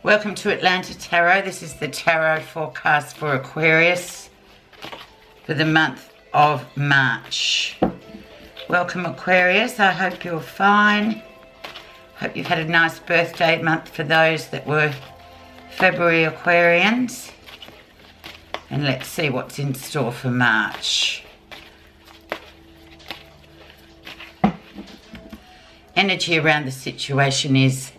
Welcome to Atlanta Tarot. This is the tarot forecast for Aquarius for the month of March. Welcome Aquarius. I hope you're fine. Hope you've had a nice birthday month for those that were February Aquarians. And let's see what's in store for March. Energy around the situation is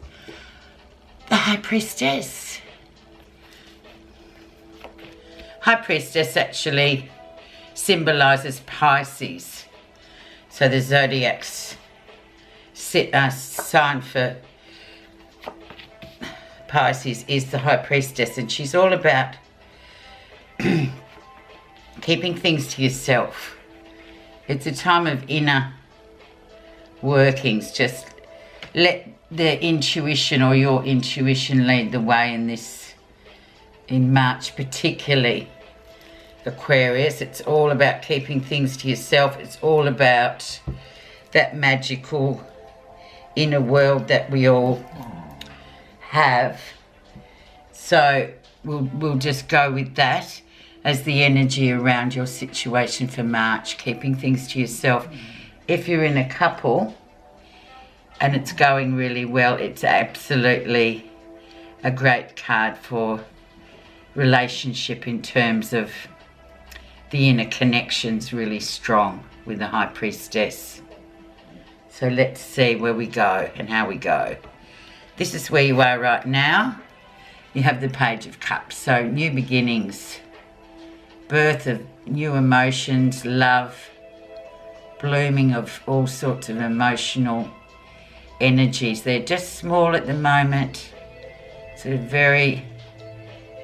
the High Priestess. High Priestess actually symbolizes Pisces. So the zodiac's sign for Pisces is the High Priestess, and she's all about keeping things to yourself. It's a time of inner workings. Just let the intuition or your intuition lead the way in March, particularly Aquarius. It's all about keeping things to yourself. It's all about that magical inner world that we all have. So we'll just go with that as the energy around your situation for March, keeping things to yourself. If you're in a couple and it's going really well, it's absolutely a great card for relationship in terms of the inner connections really strong with the High Priestess. So let's see where we go and how we go. This is where you are right now. You have the Page of Cups, so new beginnings, birth of new emotions, love, blooming of all sorts of emotional energies. They're just small at the moment, sort of very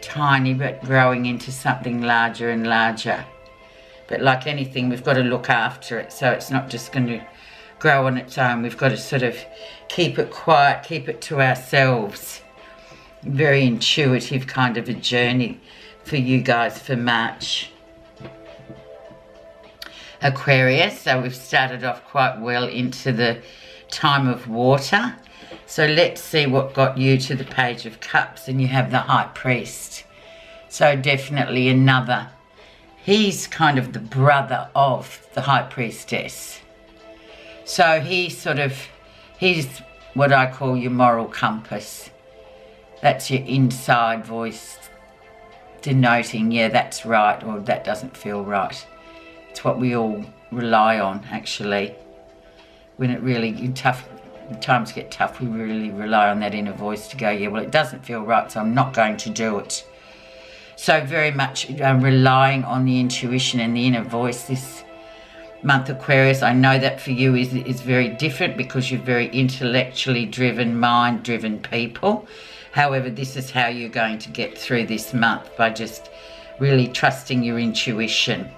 tiny, but growing into something larger and larger. But like anything, we've got to look after it, so it's not just going to grow on its own. We've got to sort of keep it quiet, keep it to ourselves. Very intuitive kind of a journey for you guys for March. Aquarius, so we've started off quite well into the time of water. So let's see what got you to the Page of Cups, and you have the High Priest. So definitely another, he's kind of the brother of the High Priestess. So he's what I call your moral compass. That's your inside voice denoting, yeah, that's right, or that doesn't feel right. It's what we all rely on, actually. When it really times get tough, we really rely on that inner voice to go, yeah, well, it doesn't feel right, so I'm not going to do it. So very much relying on the intuition and the inner voice this month, Aquarius. I know that for you is very different because you're very intellectually driven, mind-driven people. However, this is how you're going to get through this month, by just really trusting your intuition.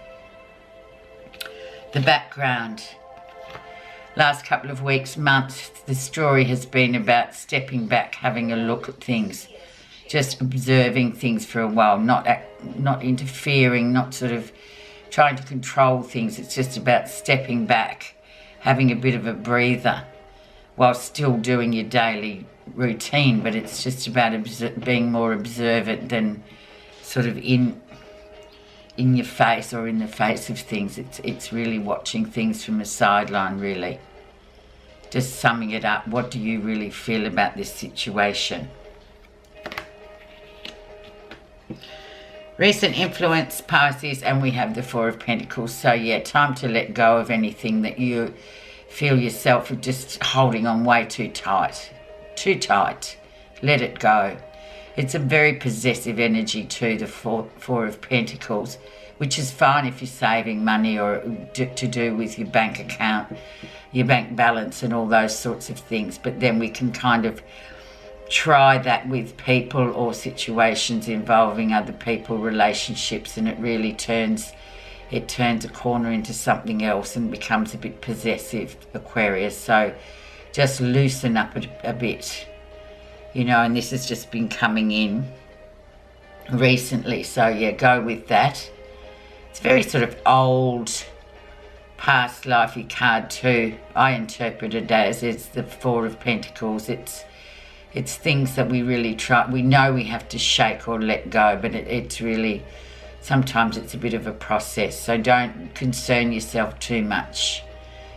The background. Last couple of weeks, months, the story has been about stepping back, having a look at things, just observing things for a while, not interfering, not sort of trying to control things. It's just about stepping back, having a bit of a breather while still doing your daily routine, but it's just about being more observant than sort of in your face or in the face of things. It's really watching things from a sideline, really. Just summing it up, what do you really feel about this situation? Recent influence, Pisces, and we have the Four of Pentacles. So yeah, time to let go of anything that you feel yourself are just holding on way too tight. Too tight. Let it go. It's a very possessive energy too, the Four of Pentacles, which is fine if you're saving money or to do with your bank account, your bank balance and all those sorts of things. But then we can kind of try that with people or situations involving other people, relationships, and it really turns a corner into something else and becomes a bit possessive, Aquarius. So just loosen up a bit, you know, and this has just been coming in recently. So yeah, go with that. It's very sort of old, past lifey card too. I interpret it as it's the Four of Pentacles. It's It's things that we really we know we have to shake or let go, but it's really, sometimes it's a bit of a process. So don't concern yourself too much.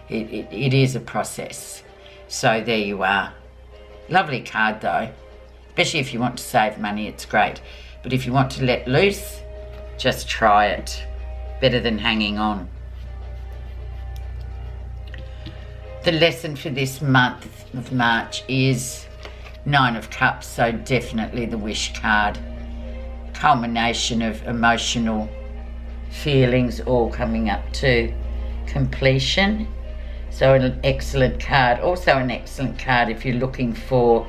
It is a process. So there you are. Lovely card though. Especially if you want to save money, it's great. But if you want to let loose, just try it. Better than hanging on. The lesson for this month of March is 9 of Cups, so definitely the wish card. Culmination of emotional feelings all coming up to completion. So an excellent card. Also an excellent card if you're looking for,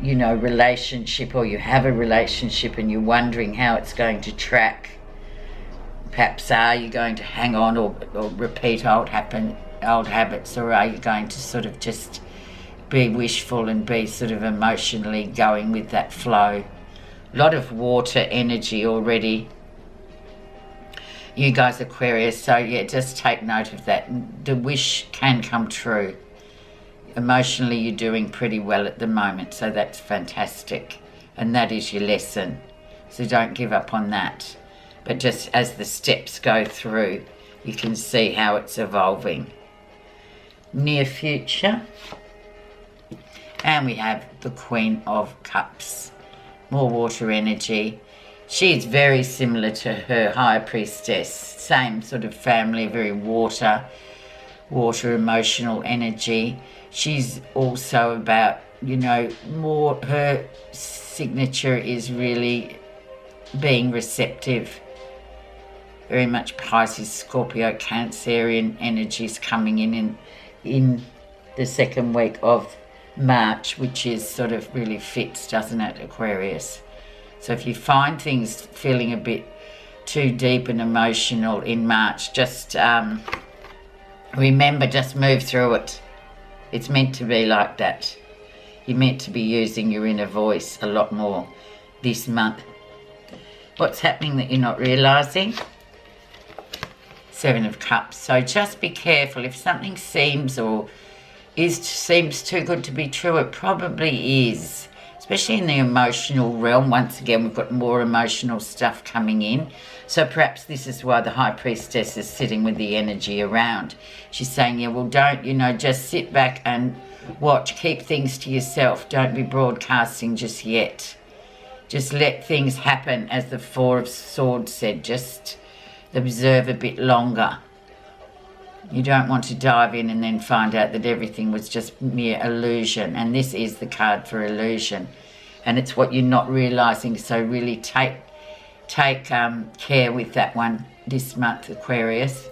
you know, relationship, or you have a relationship and you're wondering how it's going to track. Perhaps are you going to hang on or repeat old habits, or are you going to sort of just be wishful and be sort of emotionally going with that flow? A lot of water energy already, you guys Aquarius, so yeah, just take note of that. The wish can come true. Emotionally you're doing pretty well at the moment, so that's fantastic, and that is your lesson, so don't give up on that. But just as the steps go through, you can see how it's evolving. Near future, and we have the Queen of Cups, more water energy. She's very similar to her High Priestess, same sort of family, very water emotional energy. She's also about, you know, more, her signature is really being receptive. Very much Pisces, Scorpio, Cancerian energies coming in the second week of March, which is sort of really fits, doesn't it, Aquarius? So if you find things feeling a bit too deep and emotional in March, just remember, just move through it. It's meant to be like that. You're meant to be using your inner voice a lot more this month. What's happening that you're not realising? 7 of Cups. So just be careful. If something seems too good to be true, it probably is. Especially in the emotional realm. Once again, we've got more emotional stuff coming in. So perhaps this is why the High Priestess is sitting with the energy around. She's saying, yeah, well, don't, you know, just sit back and watch. Keep things to yourself. Don't be broadcasting just yet. Just let things happen, as the 4 of Swords said. Just observe a bit longer. You don't want to dive in and then find out that everything was just mere illusion. And this is the card for illusion. And it's what you're not realising. So really take care with that one this month, Aquarius.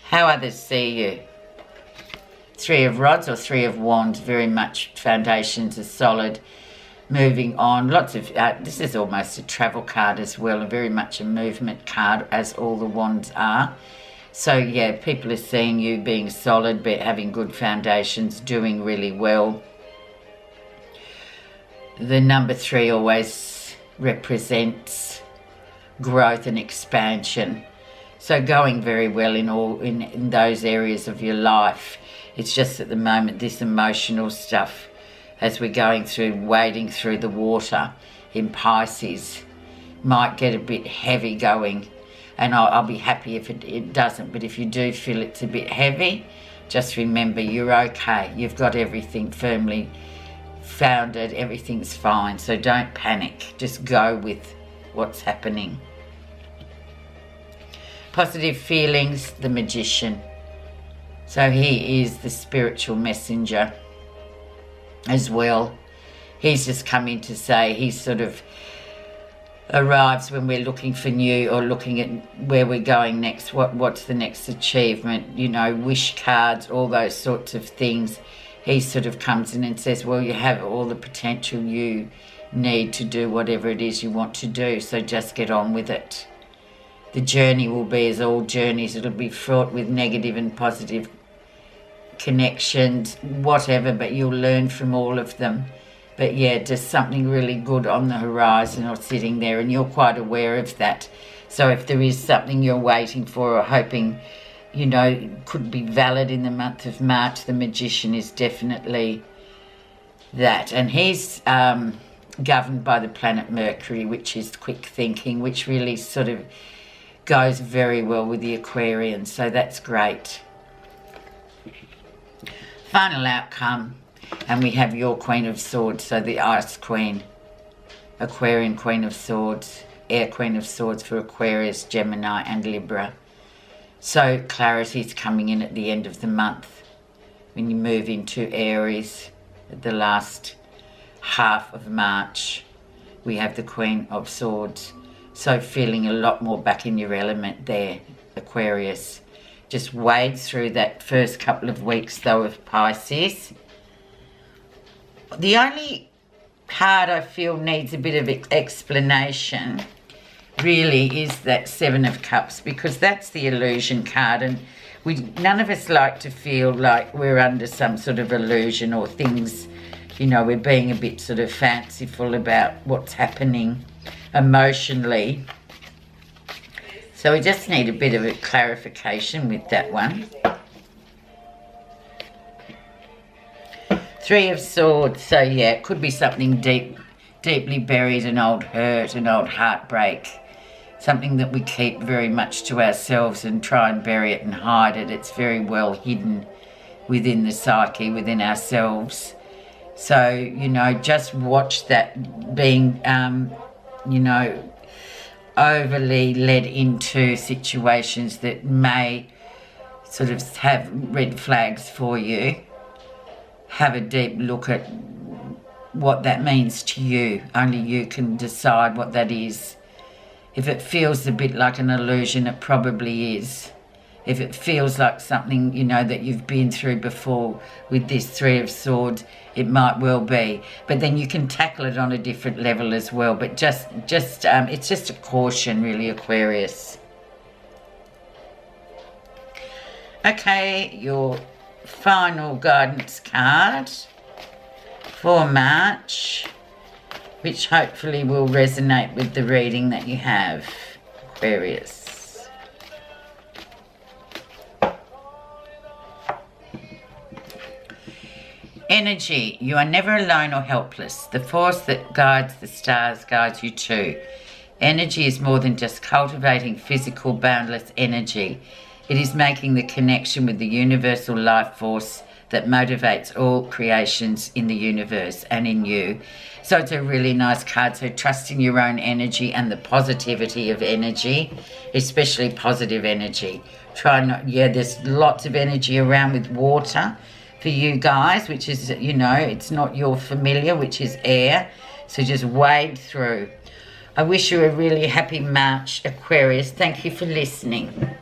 How others see you. 3 of Rods or 3 of Wands. Very much foundations are solid. Moving on, lots of this is almost a travel card as well, very much a movement card, as all the wands are. So yeah, people are seeing you being solid, but having good foundations, doing really well. The number 3 always represents growth and expansion, so going very well in those areas of your life. It's just at the moment this emotional stuff, as we're going through, wading through the water in Pisces, might get a bit heavy going. And I'll be happy if it doesn't. But if you do feel it's a bit heavy, just remember you're okay. You've got everything firmly founded. Everything's fine. So don't panic. Just go with what's happening. Positive feelings, the Magician. So he is the spiritual messenger as well. He's just come in to say he sort of arrives when we're looking for new, or looking at where we're going next, what's the next achievement, you know, wish cards, all those sorts of things. He sort of comes in and says, well, you have all the potential you need to do whatever it is you want to do, so just get on with it. The journey will be, as all journeys, it'll be fraught with negative and positive connections, whatever, but you'll learn from all of them. But yeah, just something really good on the horizon or sitting there, and you're quite aware of that. So if there is something you're waiting for or hoping you know, could be valid in the month of March. The Magician is definitely that. And he's governed by the planet Mercury, which is quick thinking, which really sort of goes very well with the Aquarian. So that's great. Final outcome. And we have your Queen of Swords, so the Ice Queen, Aquarian Queen of Swords, Air Queen of Swords for Aquarius, Gemini and Libra. So clarity is coming in at the end of the month when you move into Aries at the last half of March. We have the Queen of Swords. So feeling a lot more back in your element there, Aquarius. Just wade through that first couple of weeks though of Pisces. The only card I feel needs a bit of explanation really is that Seven of Cups, because that's the illusion card, and none of us like to feel like we're under some sort of illusion or things, you know, we're being a bit sort of fanciful about what's happening emotionally. So we just need a bit of a clarification with that one. Three of Swords, so yeah, it could be something deeply buried, an old hurt, an old heartbreak, something that we keep very much to ourselves and try and bury it and hide it. It's very well hidden within the psyche, within ourselves. So, you know, just watch that being, you know, overly led into situations that may sort of have red flags for you. Have a deep look at what that means to you. Only you can decide what that is. If it feels a bit like an illusion, it probably is. If it feels like something, you know, that you've been through before with this Three of Swords, it might well be. But then you can tackle it on a different level as well. But it's just a caution, really, Aquarius. Okay, your final guidance card for March, which hopefully will resonate with the reading that you have, Aquarius. Energy. You are never alone or helpless. The force that guides the stars guides you too. Energy is more than just cultivating physical, boundless energy. It is making the connection with the universal life force that motivates all creations in the universe and in you. So it's a really nice card. So trust in your own energy and the positivity of energy, especially positive energy. Try not, yeah, there's lots of energy around with water for you guys, which is, you know, it's not your familiar, which is air. So just wade through. I wish you a really happy March, Aquarius. Thank you for listening.